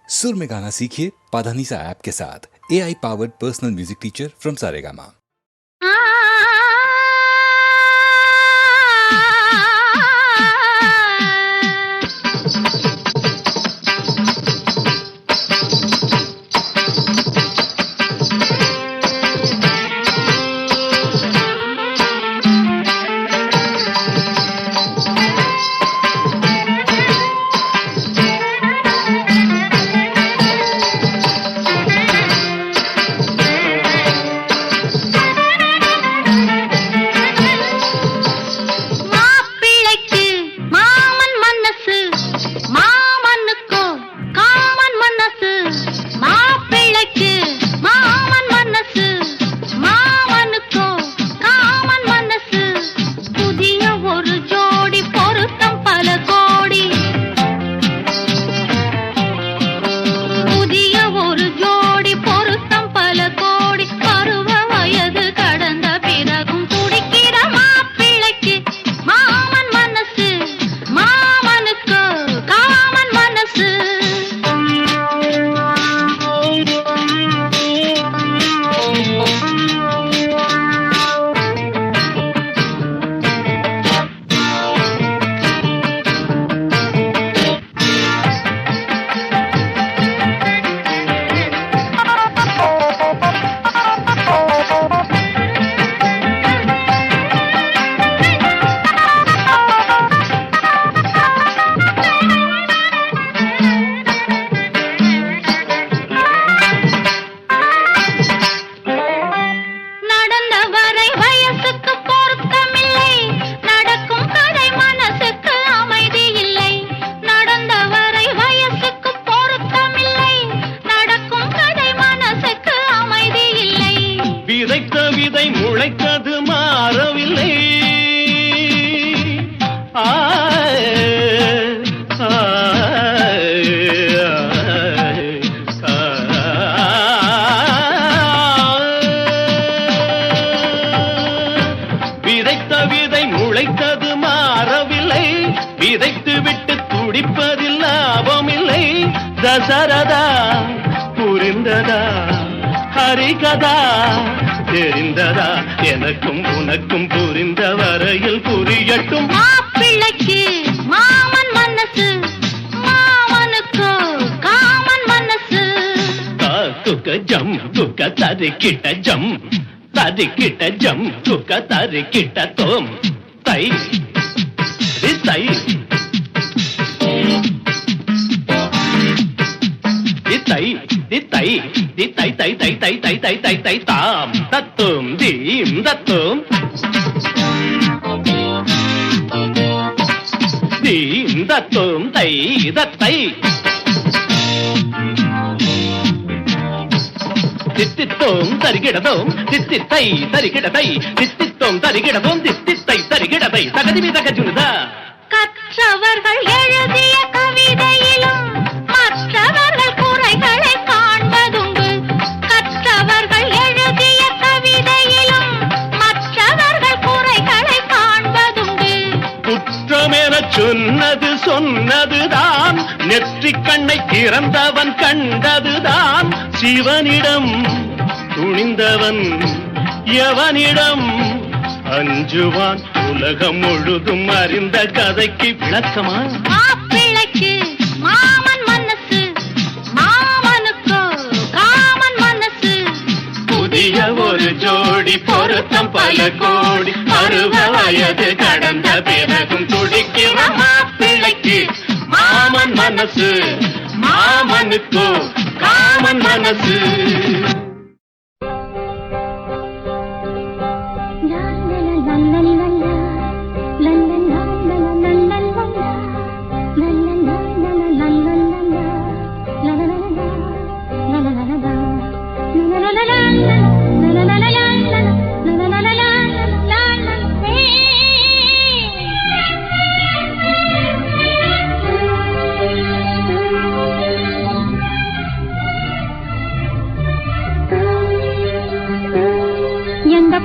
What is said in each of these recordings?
सुर में गाना सीखिए पाधानीसा ऐप के साथ। AI powered personal music teacher from Saregama. Dasharatha புரிந்ததா ஹரிகதா தெரிந்ததா எனக்கும் உனக்கும் புரிந்த வரையில் புரியட்டும். மாப்பிள்ளைக்கு மாமன் மனசு, மாமனுக்கு காமன் மனசு. குக்க ஜம் குக்க தரிக்கிட்ட ஜம், தரிக்கிட்ட ஜம் குக்க தரிக்கிட்ட தோம் தை தை தை தை தை தை தை தை தை தை தை தை தை தாம் தத்தும் தீம் தத்தும் தீம் தத்தும் தை தத்தை தித்தித்தோம் தரிகிடதோம் தித்தித்தை தரிகிடதை தித்தித்தோம் தரிகிடதோம் தித்தித்தை தரிகிடதை தகதிவி தகஜுனுதா. கற்றவர்கள் எழுதிய கவிதையிலும் மற்றவர்கள் குறைகளை காண்பதுண்டு. கற்றவர்கள் எழுதிய கவிதையிலும் மற்றவர்கள் குறைகளை காண்பதுண்டு. குற்றமென சொன்னது சொன்னதுதான், நெற்றிக் கண்ணை திறந்தவன் கண்டதுதான். சிவனிடம் துணிந்தவன் எவனிடம் அஞ்சுவான்? உலகம் முழுதும் அறிந்த கதைக்கு விளக்கமா? மாப்பிள்ளைக்கு மாமன் மனசு, மாமனுக்கு காமன் மனசு. புதிய ஒரு ஜோடி பொருத்தம் பல கோடி, பருவ வயது கடந்த பிறகும் துடிக்கிற மாப்பிள்ளைக்கு மாமன் மனசு, மாமனுக்கு காமன் மனசு.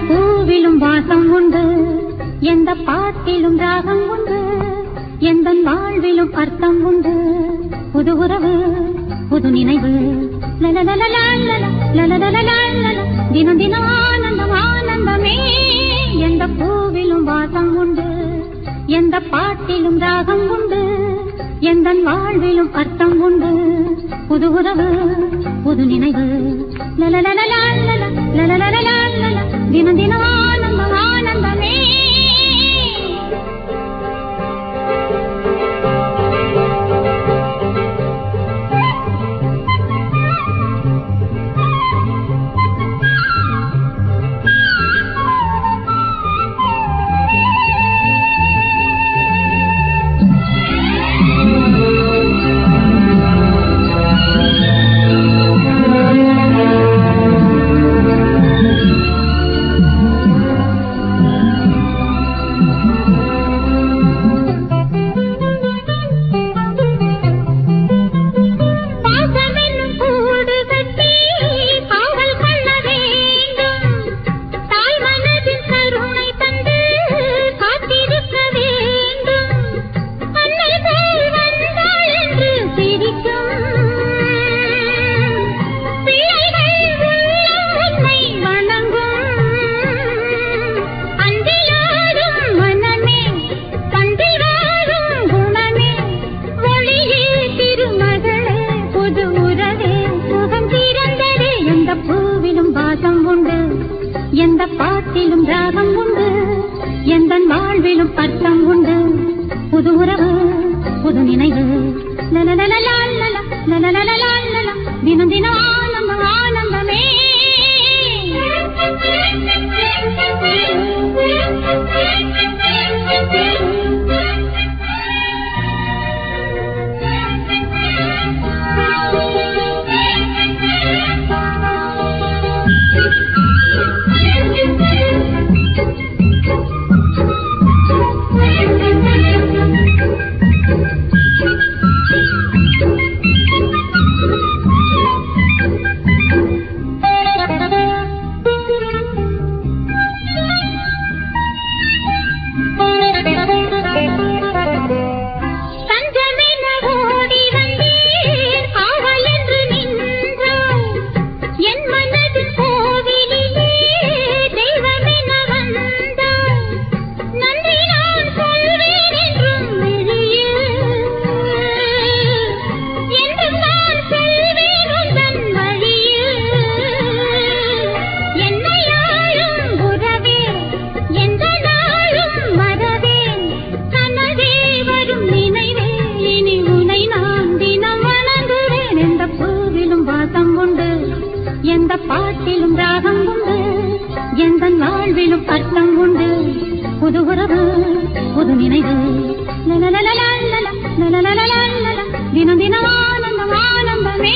பூவிலும் வாசம் உண்டு, எந்த பாட்டிலும் ராகம் உண்டு, எந்த வாழ்விலும் அர்த்தம் உண்டு. புது உறவு புது நினைவு தினம் தினம் ஆனந்தம் ஆனந்தமே. எந்த பூவிலும் வாசம் உண்டு, எந்த பாட்டிலும் ராகம் உண்டு, எந்த வாழ்விலும் அர்த்தம் உண்டு. புது உறவு புது நினைவு தினம் தினம் ஆனந்தம் ஆனந்தமே. எந்த பாட்டிலும் ராகம் உண்டு, எந்த வாழ்விலும் அர்த்தம் உண்டு. புது உறவு புது நினைவு தினம் தினம் ஆனந்தம் ஆனந்தமே. எந்த பாட்டிலும் ராகம் உண்டு, எந்த வாழ்விலும் அர்த்தம் உண்டு. புது உறவு புது நினைவு தினம் தினம் ஆனந்தம் ஆனந்தமே.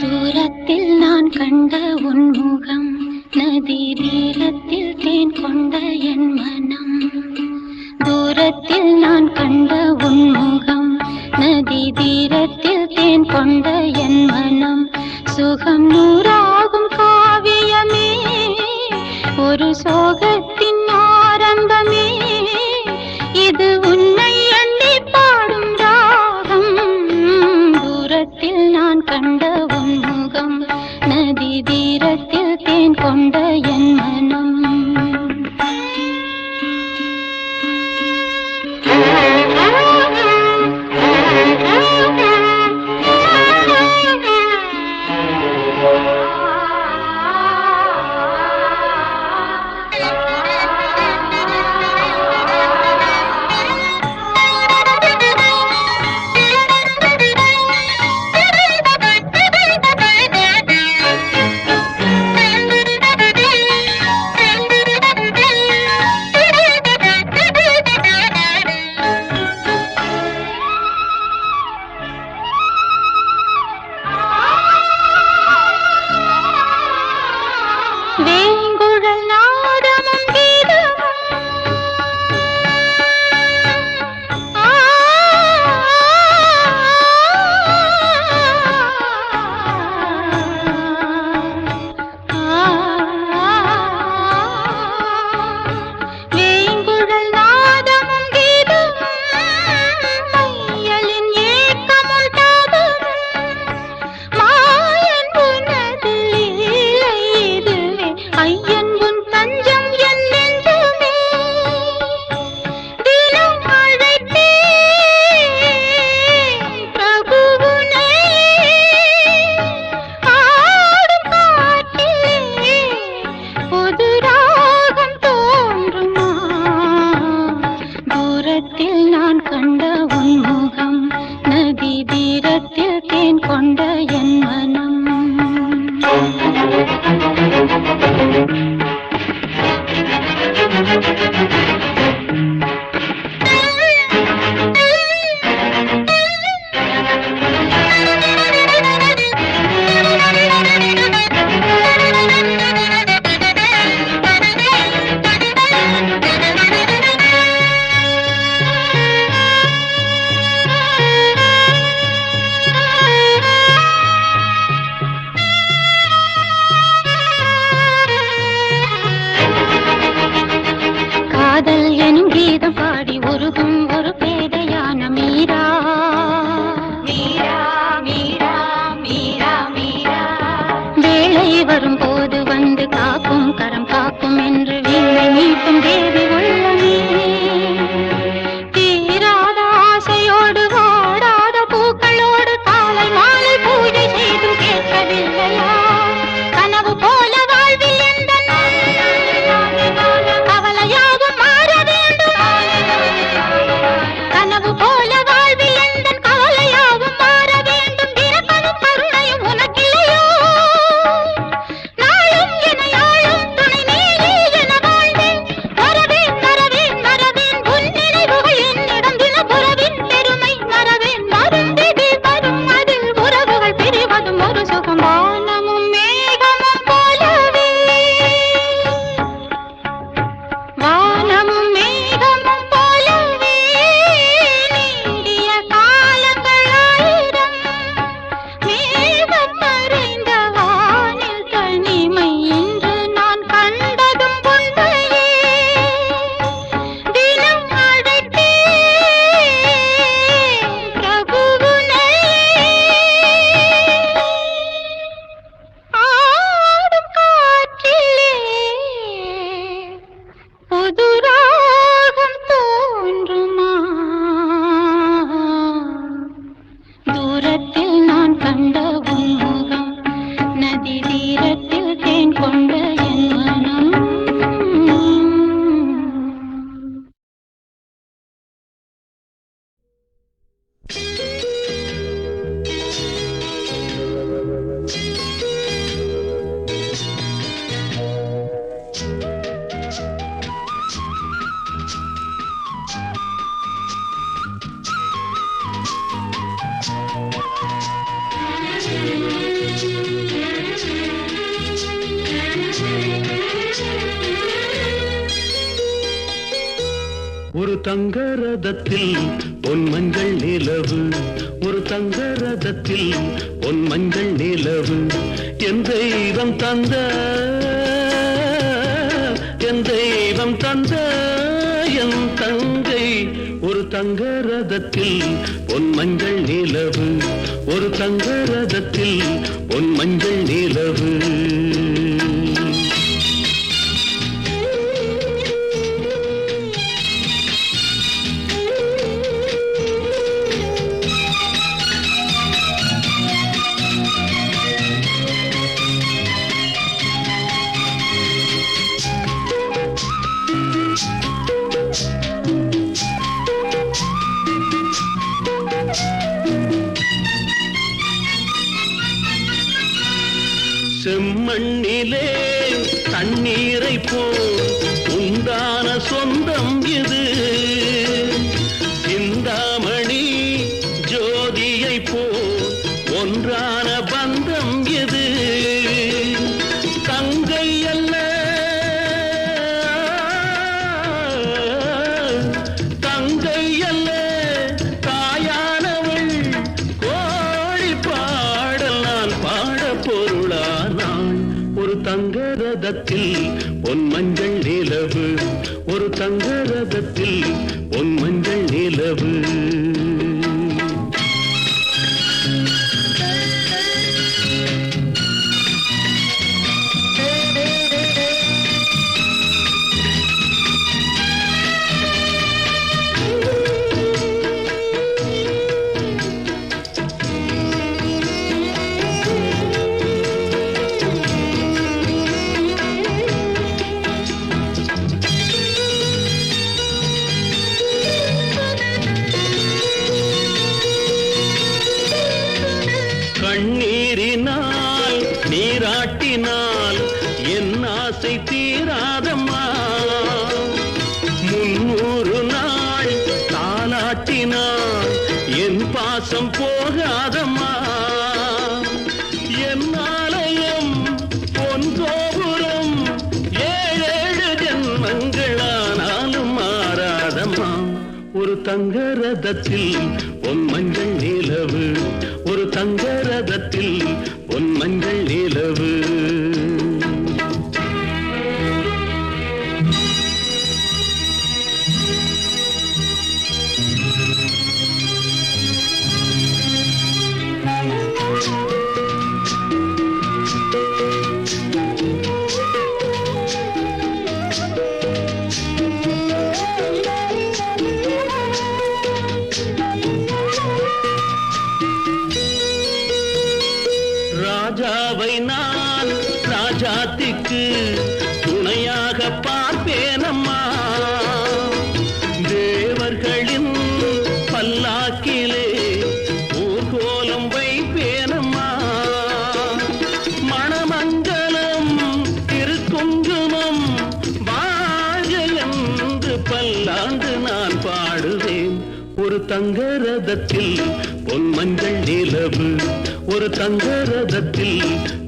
தூரத்தில் நான் கண்ட உன் முகம், நதி தீரத்தில் தேன் கொண்ட என் மனம். தூரத்தில் நான் கண்ட உன் முகம், நதி தீரத்தில் தேன் கொண்ட என் மனம். சுகம் நூறாகும் காவியமே, ஒரு சோகத்தின் ஆரம்பமே. இது உன்னை எண்ணி பாடும் ராகம். தூரத்தில் நான் கண்ட உன் முகம், நதி தீரத்தில் தேன் கொண்ட என் மனம். ஒரு தங்க ரதத்தில் பொன் மஞ்சள் நிலவு, ஒரு தங்க ரதத்தில் பொன் மஞ்சள் நிலவு, என் தெய்வம் தந்த என் தெய்வம் தந்த என் தங்கை. ஒரு தங்க ரதத்தில் பொன் மஞ்சள் நிலவு, ஒரு தங்க ரதத்தில் பொன் மஞ்சள் நிலவு. செம்மண்ணிலே தண்ணீரை போல் உண்டான சொந்தம் இது, சிந்தாமணி ஜோதியை போல் ஒன்றான பந்தம் இது. தங்கை அல்ல தங்கை அல்ல தாயானவள், கோழி பாடல் நான் பாட பொருளானாள். ஒரு தங்க ரதத்தில் பொன் மஞ்சள் நிலவு, ஒரு தங்க ரதத்தில் பொன் மஞ்சள் நிலவு. நீராட்டினால் என் ஆசை தீராதம்மா 300 நாள் தாலாட்டினால் என் பாசம் போகாதம்மா என் ஆலயம் பொன் கோபுரம் 7 ஜென்மங்களானாலும் மாறாதம்மா ஒரு தங்க ரதத்தில் பொன் மஞ்சள் நிலவு ஒரு தங்க ரதத்தில் பொன் மஞ்சள் நிலவு ராஜாவை நான் ராஜாத்திக்கு துணையாக பார்ப்பேனம்மா தேவர்களின் பல்லாக்கிலே ஊர்கோலம் வைப்பேனம்மா மணமங்கலம் திருக்குங்குமம் வாழ என்று பல்லாண்டு நான் பாடுவேன் ஒரு தங்க ரதத்தில் பொன் மஞ்சள் நிலவு ஒரு தங்க ரதத்தில்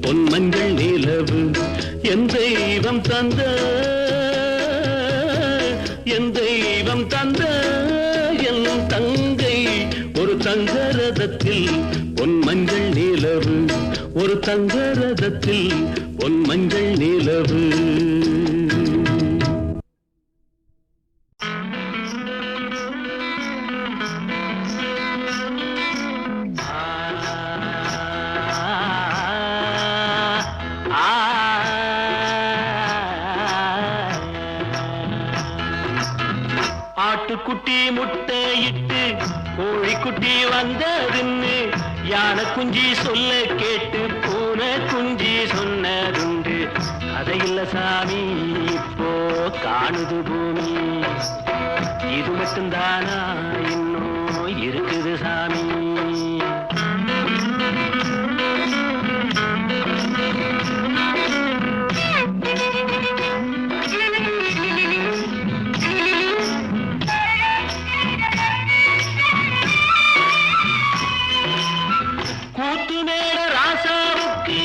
பொன் மஞ்சள் நிலவு என் தெய்வம் தந்த என் தெய்வம் தந்த என் தங்கை ஒரு தங்க ரதத்தில் பொன் மஞ்சள் நிலவு ஒரு தங்க ரதத்தில் பொன் மஞ்சள் நிலவு ஆட்டுக்குட்டி முட்டையிட்டு கோழிக்குட்டி வந்ததுன்னு யானை குஞ்சி சொல்ல கேட்டு பூனை குஞ்சி சொன்னதுண்டு கதையில்ல சாமி இப்போ காணுது பூமி இது மட்டும்தானா இன்னும் இருக்குது சாமி கூத்துமேட ராசாவுக்கு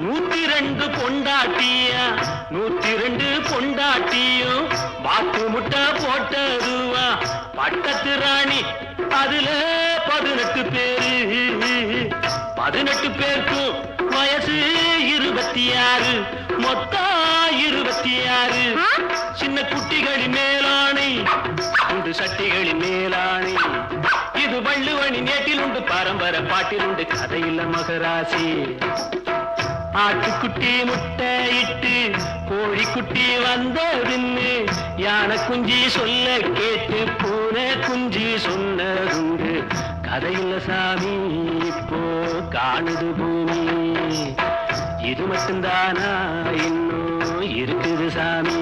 102 பொண்டாட்டியா 102 பொண்டாட்டியும் பாக்கு முட்டை போட்டதுவா பட்டத்து ராணி அதுல 18 பேரு 18 பேருக்கும் வயசு 26 மொத்தம் 26 சின்ன குட்டிகளின் மேலாணை உண்டு சட்டிகளின் மேலாணை இது வள்ளுவனி நேட்டில் உண்டு பரம்பரை பாட்டில் உண்டு கதையில்ல மகராசி ஆட்டுக்குட்டி முட்டையிட்டு கோழிக்குட்டி வந்ததுன்னு யானை குஞ்சி சொல்ல கேட்டு பூனை குஞ்சி சொன்னதுண்டு கதையில்ல சாமி இப்போ காணுது பூமி இது மட்டும்தானா இன்னும் இருக்குது சாமி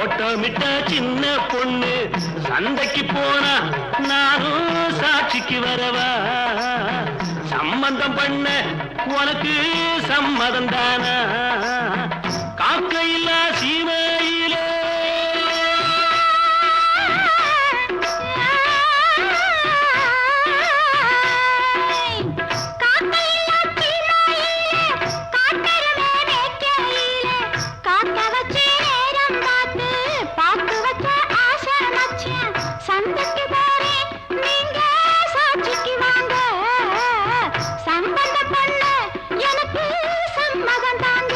ஓட்டமிட்ட சின்ன பொண்ணு சந்தைக்கு போனா நானும் சாட்சிக்கு வரவா சம்பந்தம் பண்ண உனக்கு சம்மதம் தானா காக்கையில்லா சீமையிலே சம்பந்தம் பண்ண எனக்கு சம்மதம் தாங்க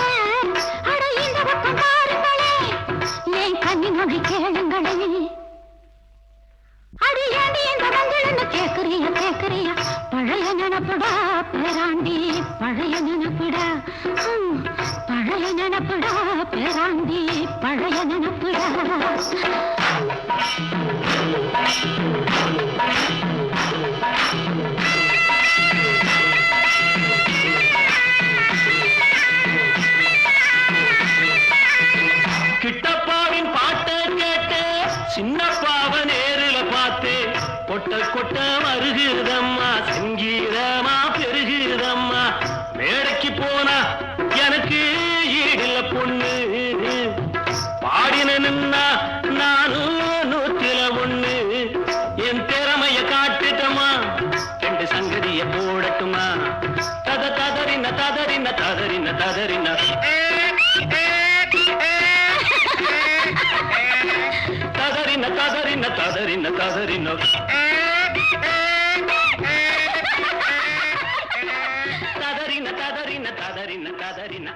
நினப்புடா பேராண்டி பழைய நினப்புடா. கிட்டப்பாவின் பாட்டை கேட்டு சின்னப்பாவ நேரில பார்த்து கொட்ட கொட்ட வருகுதம்மா சங்கீதமா பெருகுதம்மா. மேடைக்கு போனா எனக்கு ஈடுல பொண்ணு பாடினா நானும் 101. என் திறமைய காட்டுட்டமா ரெண்டு சங்கதிய போடட்டுமா. ததறின ததறின ததறின ததறின ததறின ததறின ததறின ததறின ததறின ததறின ததறின ததறின.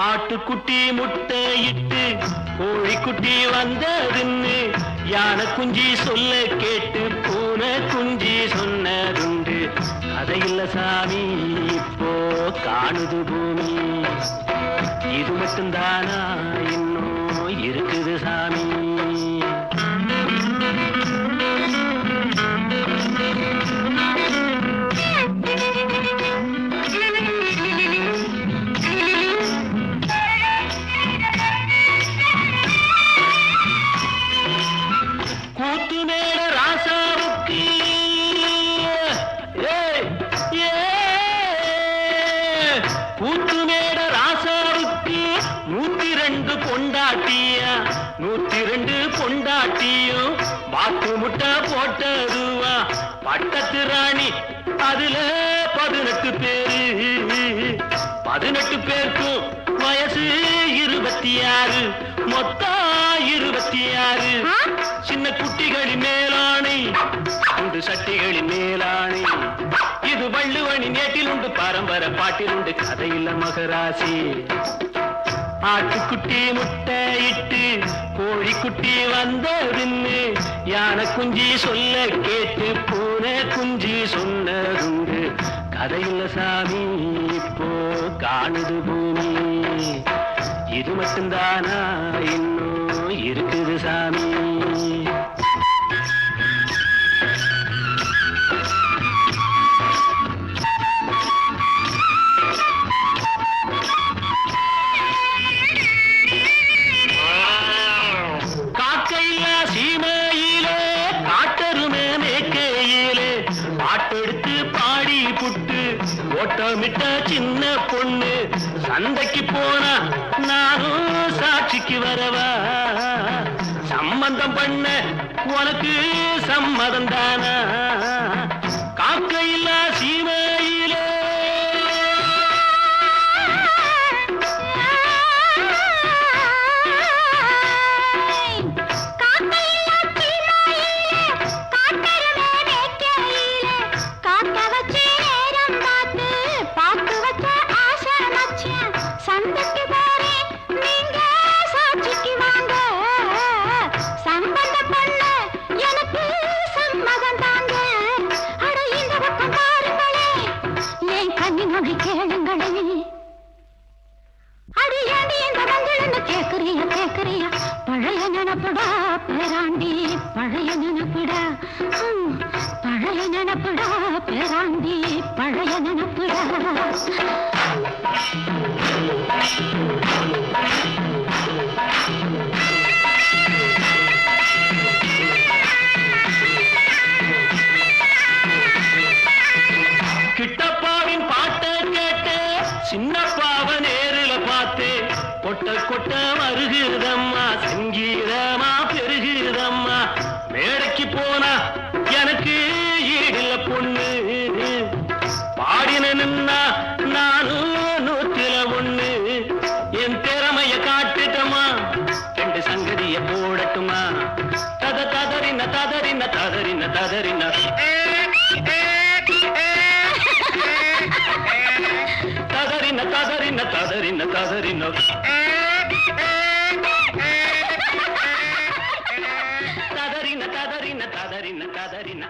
ஆட்டுக்குட்டி முட்டையிட்டு கோழிக்குட்டி வந்ததுன்னு யானை குஞ்சி சொல்ல கேட்டு பூனை குஞ்சி சொன்னதுண்டு. கதையில்ல சாமி இப்போ காணுது பூமி, இது மட்டும்தானா இன்னும் இருக்குது சாமி. கூத்து மேல ராசாவுக்கு கூத்து மேல ராசாவுக்கு 102 பொண்டாட்டியா 102 பொண்டாட்டியும் பாத்து முட்டை போட்டதுவா. பட்டத்து ராணி அதுல 18 பேரு 18 பேருக்கும் வயசு 26 மொத்தம் 26. சின்ன குட்டிகளின் மேலாணை உண்டு சட்டிகளின் மேலாணை. இது வள்ளுவனின் நேட்டில் உண்டு பரம்பரை பாட்டில் உண்டு கதையில்ல மகராசி. ஆட்டுக்குட்டி முட்டையிட்டு கோழிக்குட்டி வந்ததுன்னு யானை குஞ்சி சொல்ல கேட்டு பூனை குஞ்சி சொன்னதுண்டு. கதையில்ல சாமி இப்போ காணுது பூமி, இது மட்டும்தானா இன்னும் இருக்குது சாமி. காக்கையா சீமையிலே காட்டருமே மேக்கையிலே பாட்டெடுத்து பாடி புட்டு ஓட்டமிட்ட சின்ன பொண்ணு. சந்தைக்கு போனா நானும் சாட்சிக்கு வரவா. சம்பந்தம் பண்ண உனக்கு சம்மதம் தானா. காக்கையில்லா சீமையிலே பழைய நினப்புடா பேராண்டி பழைய நினப்புடா. பழைய நினப்புடா பேராண்டி பழைய நினப்புடா. கிட்டப்பாவின் பாட்டை கேட்டு சின்னப்பாவ நேரில பார்த்து கொட்ட கொட்ட வருகுதம்மா சங்கீதமா பெருகுதம்மா. மேடைக்கு போனா எனக்கு ஈடுல பொண்ணு பாடினா நானும் 101. என் திறமைய காட்டு பாடட்டுமா ததறின ததறின ததறின ததறின ததறின ததறின ததறின ததறின ததறின ததறின ததறின ததறின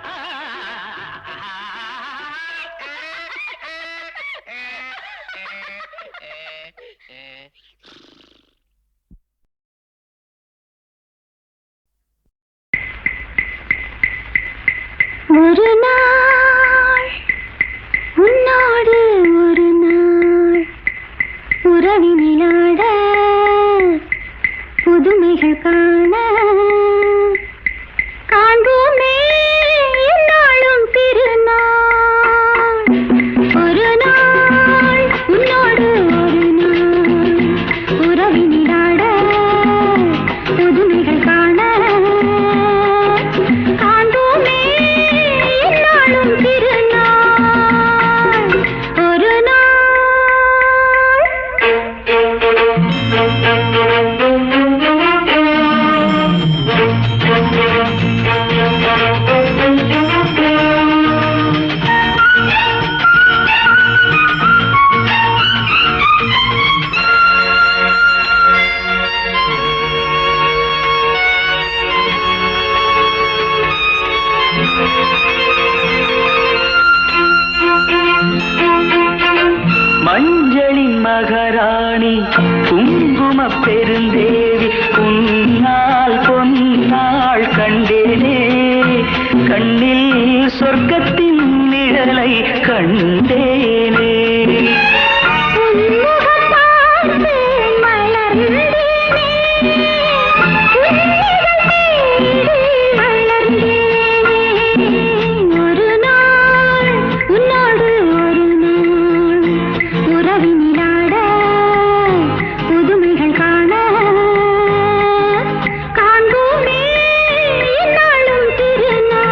ஒரு நாள் உன்னோடு ஒரு நாள் உறவினிலாட புதுமைகள் காண காண்போமே என்னாலும் திருநாள் ஒரு நாள் உன்னோடு ஒரு நாள் உறவினிலாட புதுமைகள் காண காண்போமே என்னாலும் திருநாள் ஒரு மஞ்சளின் மகராணி குங்கும பெருந்தேவி உன்னால் பொன்னாள் கண்டேனே கண்ணில் சொர்க்கத்தின் நிழலை கண்டேனே ஒரு நாள் உன்னோடு ஒரு நாள் உறவினிலாட புதுமைகள் காண காண்போமே என்னாலும் திருநாள்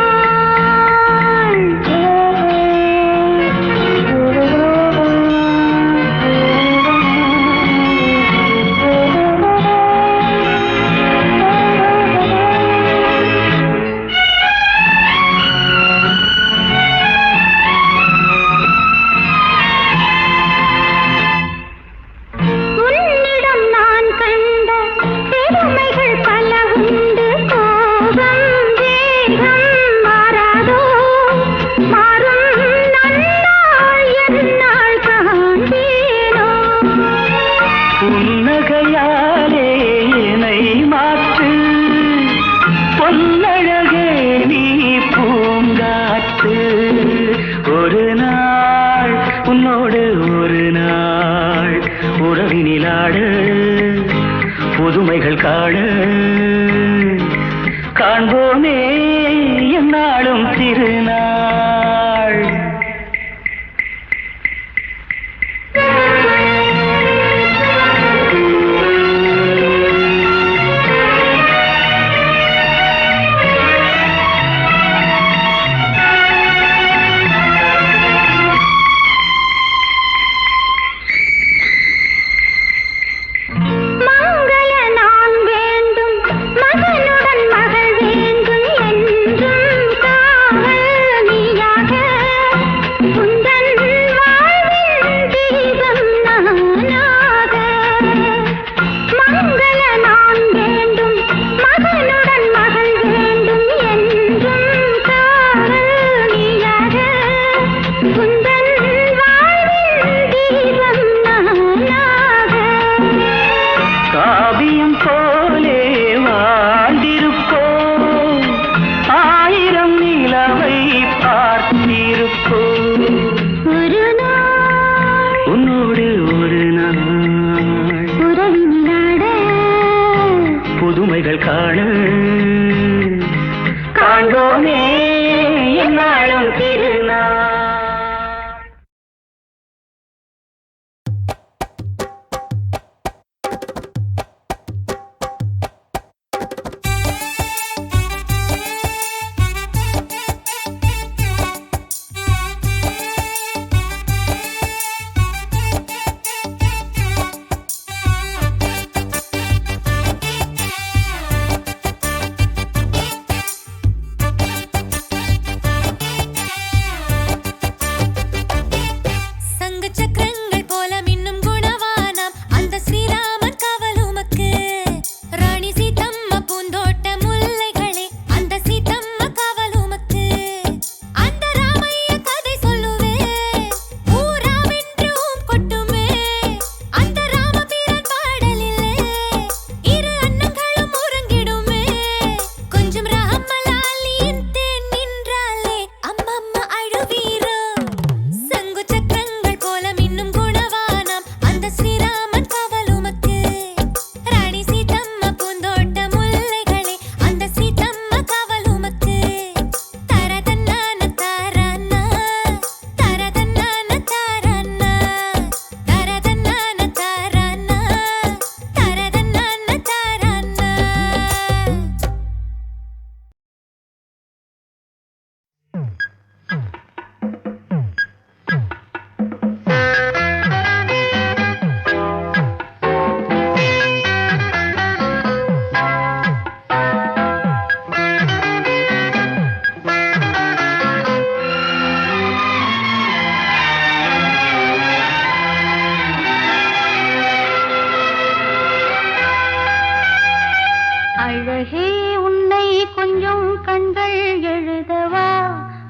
கண்கள் எழுதவா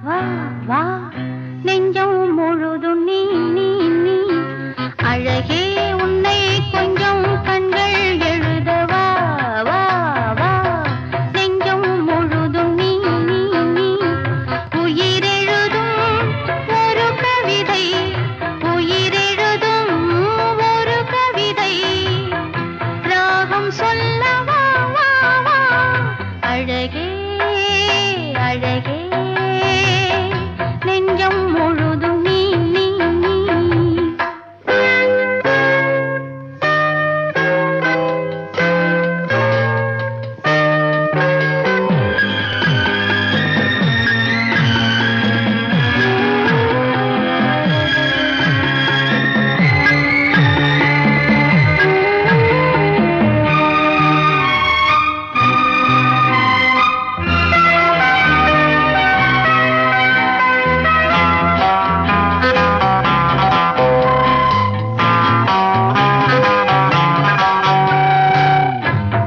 வா வா நெஞ்சம் முழுதும் நீ நீ நீ அழகே உன்னை கொஞ்சம் கண்கள் எழுதவா வா வா நெஞ்சம் முழுதும் நீ நீ நீ உயிரெழுதும் ஒரு கவிதை உயிரெழுதும் ஒரு கவிதை ராகம் சொல்லவா வா வா அழகே அழகே நெஞ்சம் முழுதும் நீ நீ நீ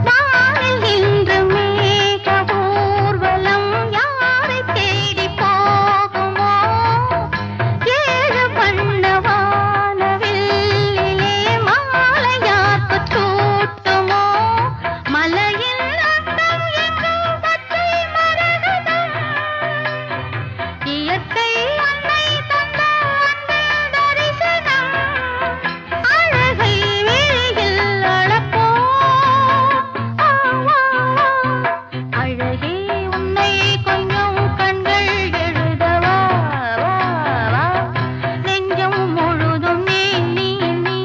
வானில் நின்று மேக ஊர்வலம் யாரை தேடி போகுமோ ஏழு வண்ண வானவில்லிலே மாலை யாருக்கு சூட்டுமோ மலையில் அங்கம் எங்கும் பச்சை மரகதம் இயற்கை அன்னை தந்த அன்பின் தரிசனம் அழகை விழியில் அளப்போம் ஆ, வா, வா. அழகே உன்னை கொஞ்சம் கண்கள் எழுதவா வா வா நெஞ்சம் முழுதும் நீ நீ நீ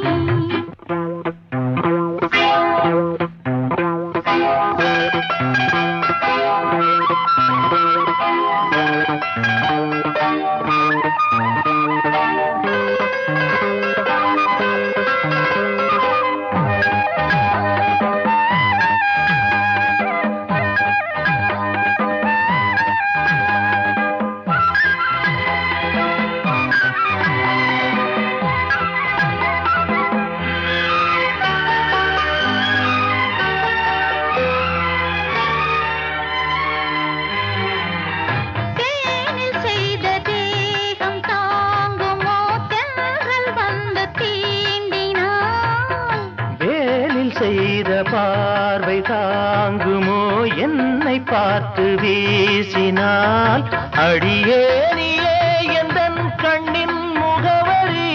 தேனில் செய்த தேகம் தாங்குமோ தென்றல் வந்து தீண்டினான் வேலில் செய்த பார்வை தாங்குமோ என்னை பார்த்து வீசினால் அடியே நீயே எந்தன் கண்ணின் முகவரி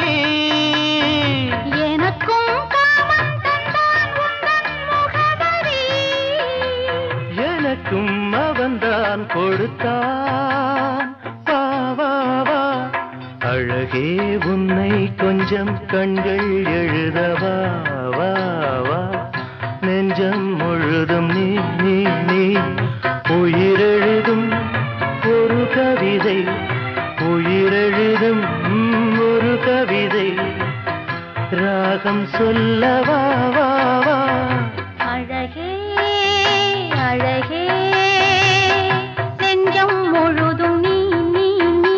எனக்கும் காமன் தந்தான் உந்தன் முகவரி எனக்கும் அவன்தான் கொடுத்தான் வா வா வா அழகே உன்னை கொஞ்சம் கண்கள் எழுதவா வா வா நெஞ்சம் முழுதும் நீ நீ நீ உயிரெழுதும் ஒரு கவிதை உயிரெழுதும் ஒரு கவிதை ராகம் சொல்லவா வா வா அழகே அழகே நெஞ்சம் முழுதும் நீ நீ நீ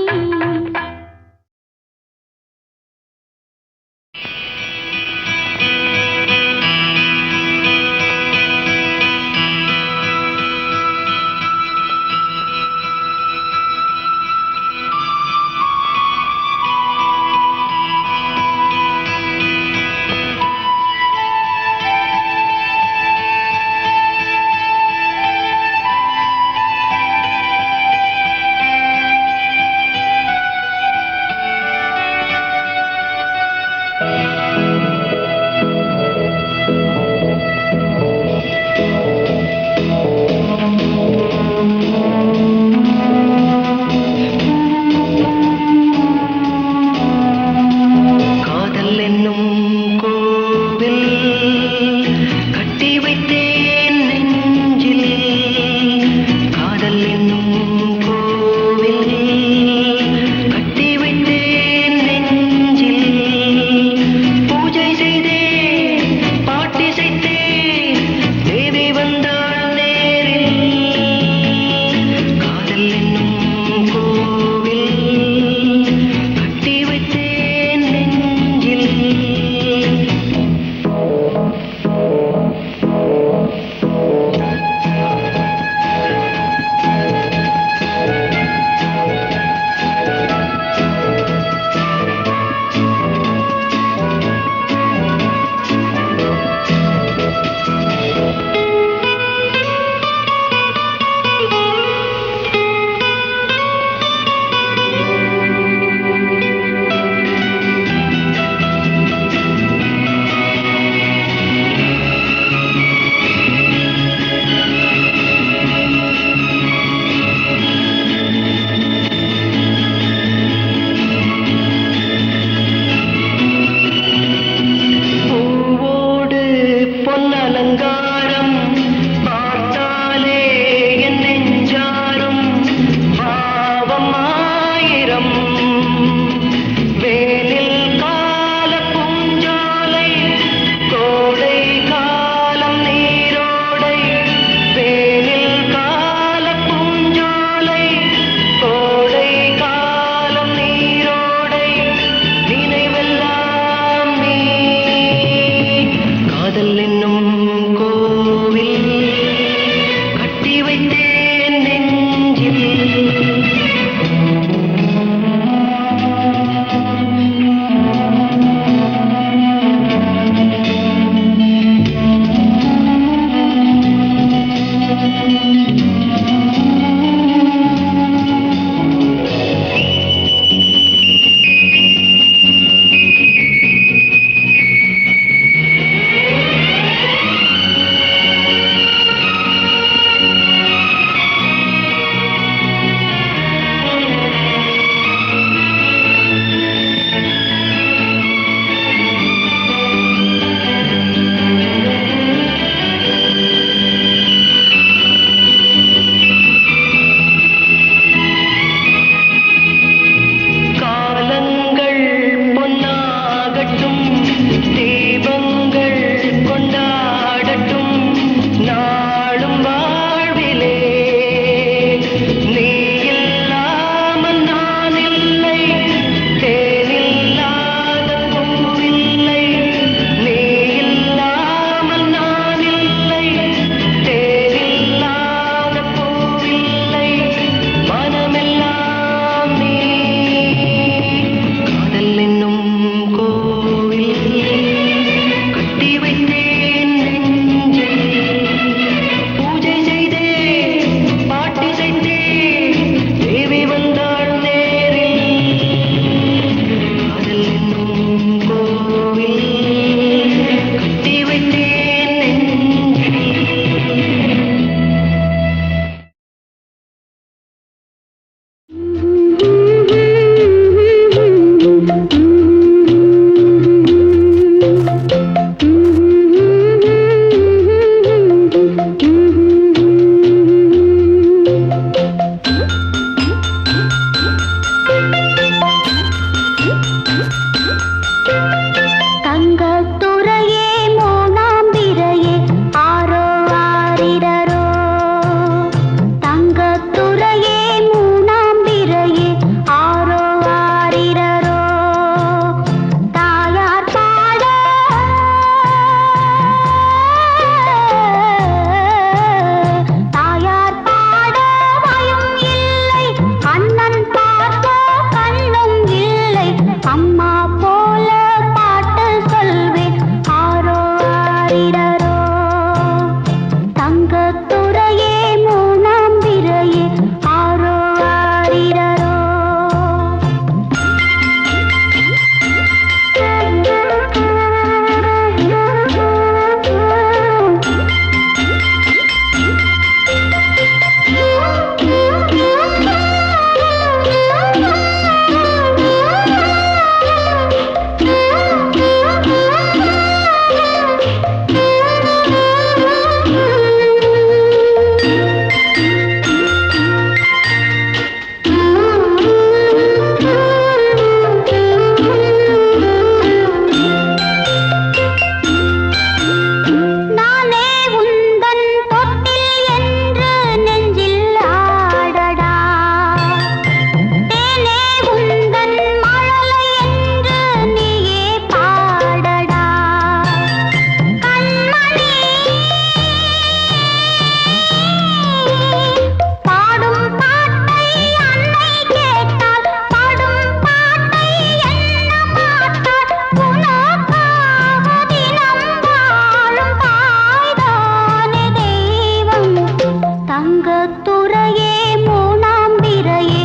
நுரையே மூணாம் பிறையே